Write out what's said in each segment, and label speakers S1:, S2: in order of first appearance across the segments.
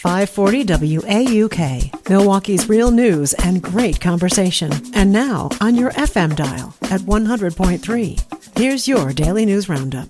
S1: 540 WAUK, Milwaukee's real news and great conversation. And now on your FM dial at 100.3. Here's your Daily News Roundup.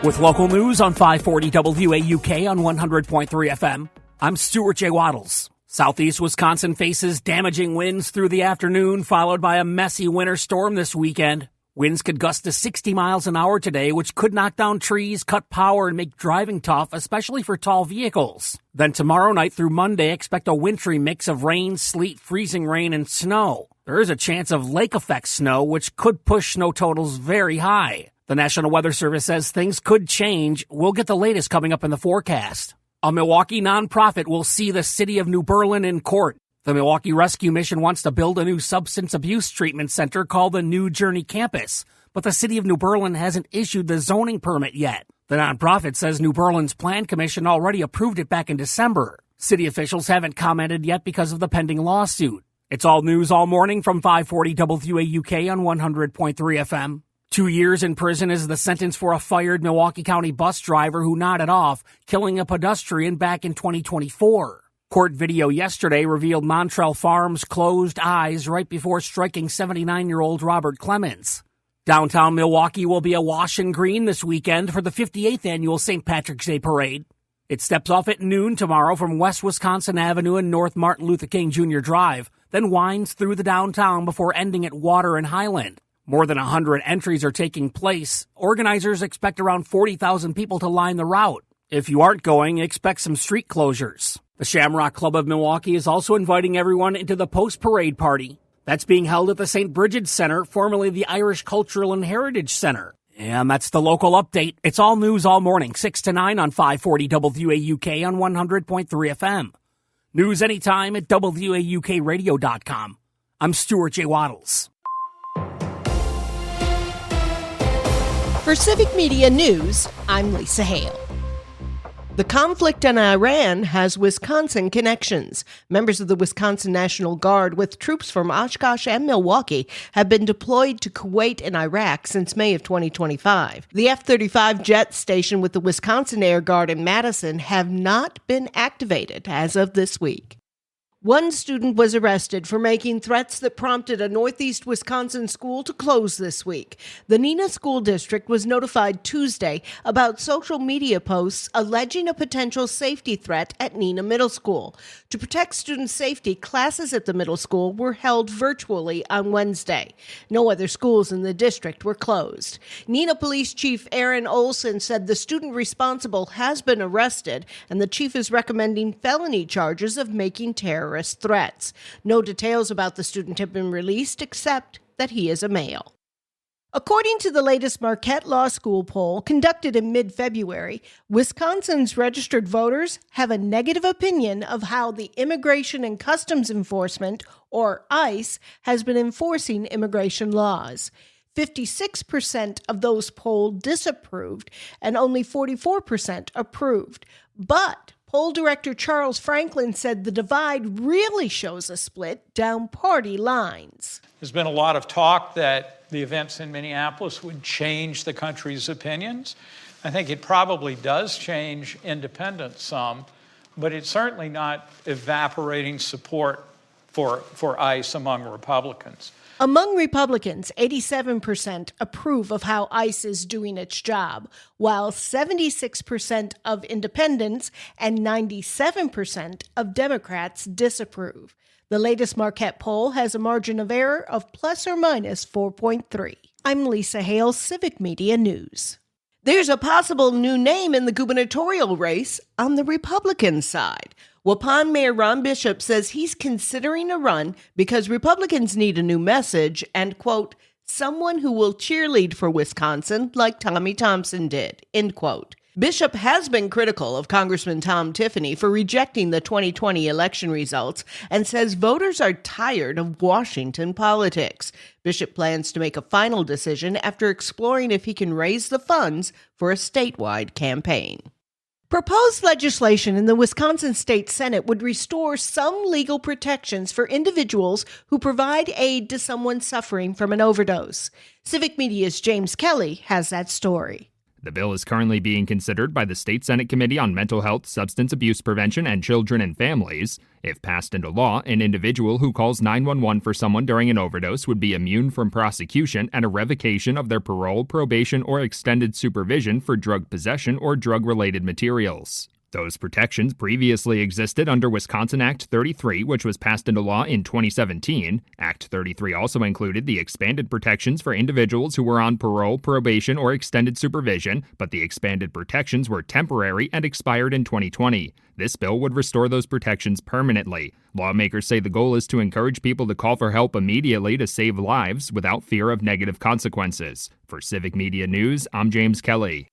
S2: With local news on 540 WAUK on 100.3 FM, I'm Stuart J. Waddles. Southeast Wisconsin faces damaging winds through the afternoon, followed by a messy winter storm this weekend. Winds could gust to 60 miles an hour today, which could knock down trees, cut power, and make driving tough, especially for tall vehicles. Then tomorrow night through Monday, expect a wintry mix of rain, sleet, freezing rain, and snow. There is a chance of lake effect snow, which could push snow totals very high. The National Weather Service says things could change. We'll get the latest coming up in the forecast. A Milwaukee nonprofit will see the city of New Berlin in court. The Milwaukee Rescue Mission wants to build a new substance abuse treatment center called the New Journey Campus, but the city of New Berlin hasn't issued the zoning permit yet. The nonprofit says New Berlin's Plan Commission already approved it back in December. City officials haven't commented yet because of the pending lawsuit. It's all news all morning from 540 WAUK on 100.3 FM. 2 years in prison is the sentence for a fired Milwaukee County bus driver who nodded off, killing a pedestrian back in 2024. Court video yesterday revealed Montrell Farms closed eyes right before striking 79-year-old Robert Clemens. Downtown Milwaukee will be awash in green this weekend for the 58th annual St. Patrick's Day Parade. It steps off at noon tomorrow from West Wisconsin Avenue and North Martin Luther King Jr. Drive, then winds through the downtown before ending at Water and Highland. More than 100 entries are taking place. Organizers expect around 40,000 people to line the route. If you aren't going, expect some street closures. The Shamrock Club of Milwaukee is also inviting everyone into the post-parade party. That's being held at the St. Bridget's Center, formerly the Irish Cultural and Heritage Center. And that's the local update. It's all news all morning, 6 to 9 on 540 WAUK on 100.3 FM. News anytime at WAUKradio.com. I'm Stuart J. Waddles.
S3: For Civic Media News, I'm Lisa Hale. The conflict in Iran has Wisconsin connections. Members of the Wisconsin National Guard with troops from Oshkosh and Milwaukee have been deployed to Kuwait and Iraq since May of 2025. The F-35 jet stationed with the Wisconsin Air Guard in Madison have not been activated as of this week. One student was arrested for making threats that prompted a Northeast Wisconsin school to close this week. The Neenah School District was notified Tuesday about social media posts alleging a potential safety threat at Neenah Middle School. To protect student safety, classes at the middle school were held virtually on Wednesday. No other schools in the district were closed. Neenah Police Chief Aaron Olson said the student responsible has been arrested, and the chief is recommending felony charges of making terrorist threats. No details about the student have been released except that he is a male. According to the latest Marquette Law School poll conducted in mid-February, Wisconsin's registered voters have a negative opinion of how the Immigration and Customs Enforcement, or ICE, has been enforcing immigration laws. 56% of those polled disapproved and only 44% approved. But poll director Charles Franklin said the divide really shows a split down party lines.
S4: There's been a lot of talk that the events in Minneapolis would change the country's opinions. I think it probably does change independents some, but it's certainly not evaporating support for ICE among Republicans.
S3: Among Republicans, 87% approve of how ICE is doing its job, while 76% of independents and 97% of Democrats disapprove. The latest Marquette poll has a margin of error of plus or minus 4.3. I'm Lisa Hale, Civic Media News. There's a possible new name in the gubernatorial race on the Republican side. Waupun Mayor Ron Bishop says he's considering a run because Republicans need a new message and, quote, someone who will cheerlead for Wisconsin like Tommy Thompson did, end quote. Bishop has been critical of Congressman Tom Tiffany for rejecting the 2020 election results and says voters are tired of Washington politics. Bishop plans to make a final decision after exploring if he can raise the funds for a statewide campaign. Proposed legislation in the Wisconsin State Senate would restore some legal protections for individuals who provide aid to someone suffering from an overdose. Civic Media's James Kelly has that story.
S5: The bill is currently being considered by the State Senate Committee on Mental Health, Substance Abuse Prevention, and Children and Families. If passed into law, an individual who calls 911 for someone during an overdose would be immune from prosecution and a revocation of their parole, probation, or extended supervision for drug possession or drug-related materials. Those protections previously existed under Wisconsin Act 33, which was passed into law in 2017. Act 33 also included the expanded protections for individuals who were on parole, probation, or extended supervision, but the expanded protections were temporary and expired in 2020. This bill would restore those protections permanently. Lawmakers say the goal is to encourage people to call for help immediately to save lives without fear of negative consequences. For Civic Media News, I'm James Kelly.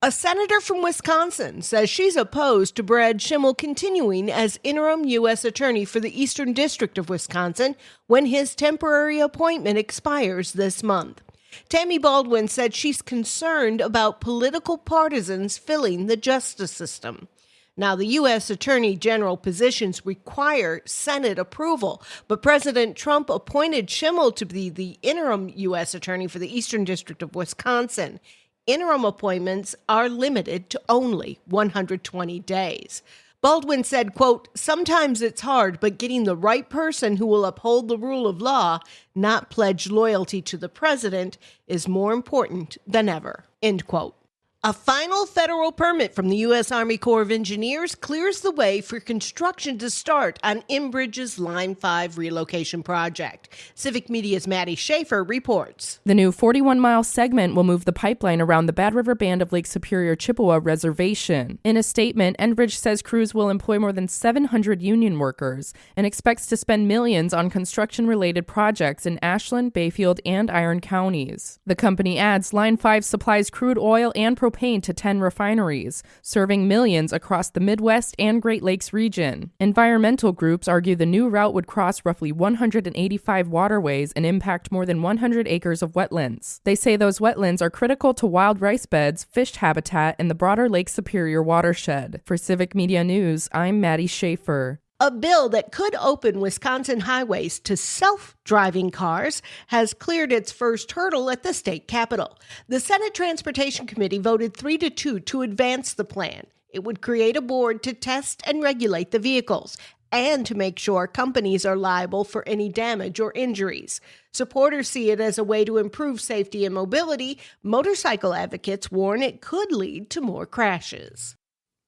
S3: A senator from Wisconsin says she's opposed to Brad Schimmel continuing as interim U.S. Attorney for the Eastern District of Wisconsin when his temporary appointment expires this month. Tammy Baldwin said she's concerned about political partisans filling the justice system. Now, the U.S. Attorney General positions require Senate approval, but President Trump appointed Schimmel to be the interim U.S. Attorney for the Eastern District of Wisconsin. Interim appointments are limited to only 120 days. Baldwin said, quote, "Sometimes it's hard, but getting the right person who will uphold the rule of law, not pledge loyalty to the president, is more important than ever," end quote. A final federal permit from the U.S. Army Corps of Engineers clears the way for construction to start on Enbridge's Line 5 relocation project. Civic Media's Maddie Schaefer reports.
S6: The new 41-mile segment will move the pipeline around the Bad River Band of Lake Superior Chippewa Reservation. In a statement, Enbridge says crews will employ more than 700 union workers and expects to spend millions on construction-related projects in Ashland, Bayfield, and Iron counties. The company adds Line 5 supplies crude oil and propane to 10 refineries, serving millions across the Midwest and Great Lakes region. Environmental groups argue the new route would cross roughly 185 waterways and impact more than 100 acres of wetlands. They say those wetlands are critical to wild rice beds, fish habitat, and the broader Lake Superior watershed. For Civic Media News, I'm Maddie Schaefer.
S3: A bill that could open Wisconsin highways to self-driving cars has cleared its first hurdle at the state capitol. The Senate Transportation Committee voted 3-2 to advance the plan. It would create a board to test and regulate the vehicles and to make sure companies are liable for any damage or injuries. Supporters see it as a way to improve safety and mobility. Motorcycle advocates warn it could lead to more crashes.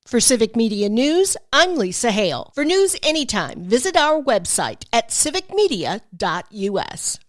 S3: For Civic Media News, I'm Lisa Hale. For news anytime, visit our website at civicmedia.us.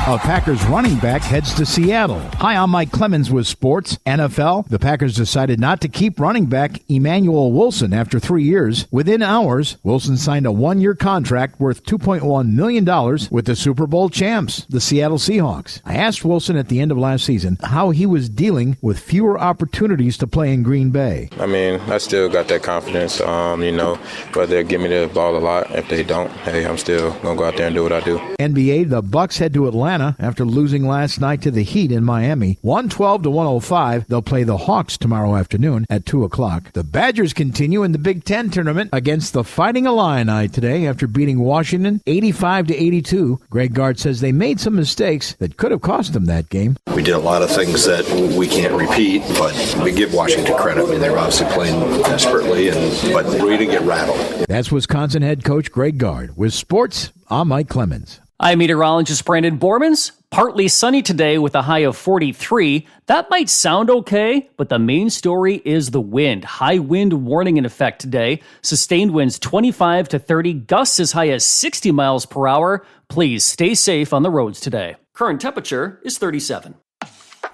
S7: A Packers running back heads to Seattle. Hi, I'm Mike Clemens with Sports. NFL, the Packers decided not to keep running back Emmanuel Wilson after 3 years. Within hours, Wilson signed a one-year contract worth $2.1 million with the Super Bowl champs, the Seattle Seahawks. I asked Wilson at the end of last season how he was dealing with fewer opportunities to play in Green Bay.
S8: I mean, I still got that confidence, whether they give me the ball a lot. If they don't, hey, I'm still going to go out there and do what I do.
S7: NBA, the Bucks head to Atlanta after losing last night to the Heat in Miami, 112-105. They'll play the Hawks tomorrow afternoon at 2 o'clock. The Badgers continue in the Big Ten tournament against the Fighting Illini today after beating Washington 85-82. Greg Gard says they made some mistakes that could have cost them that game.
S9: We did a lot of things that we can't repeat, but we give Washington credit. I mean, they were obviously playing desperately, but we didn't get rattled. That's
S7: Wisconsin head coach Greg Gard. With sports, I'm Mike Clemens.
S2: I'm meteorologist Brandon Bormans. Partly sunny today with a high of 43. That might sound okay, but the main story is the wind. High wind warning in effect today. Sustained winds 25 to 30, gusts as high as 60 miles per hour. Please stay safe on the roads today. Current temperature is 37.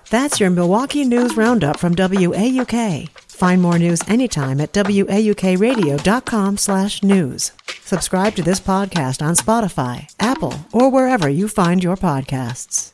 S1: That's your Milwaukee News Roundup from WAUK. Find more news anytime at waukradio.com/news. Subscribe to this podcast on Spotify, Apple, or wherever you find your podcasts.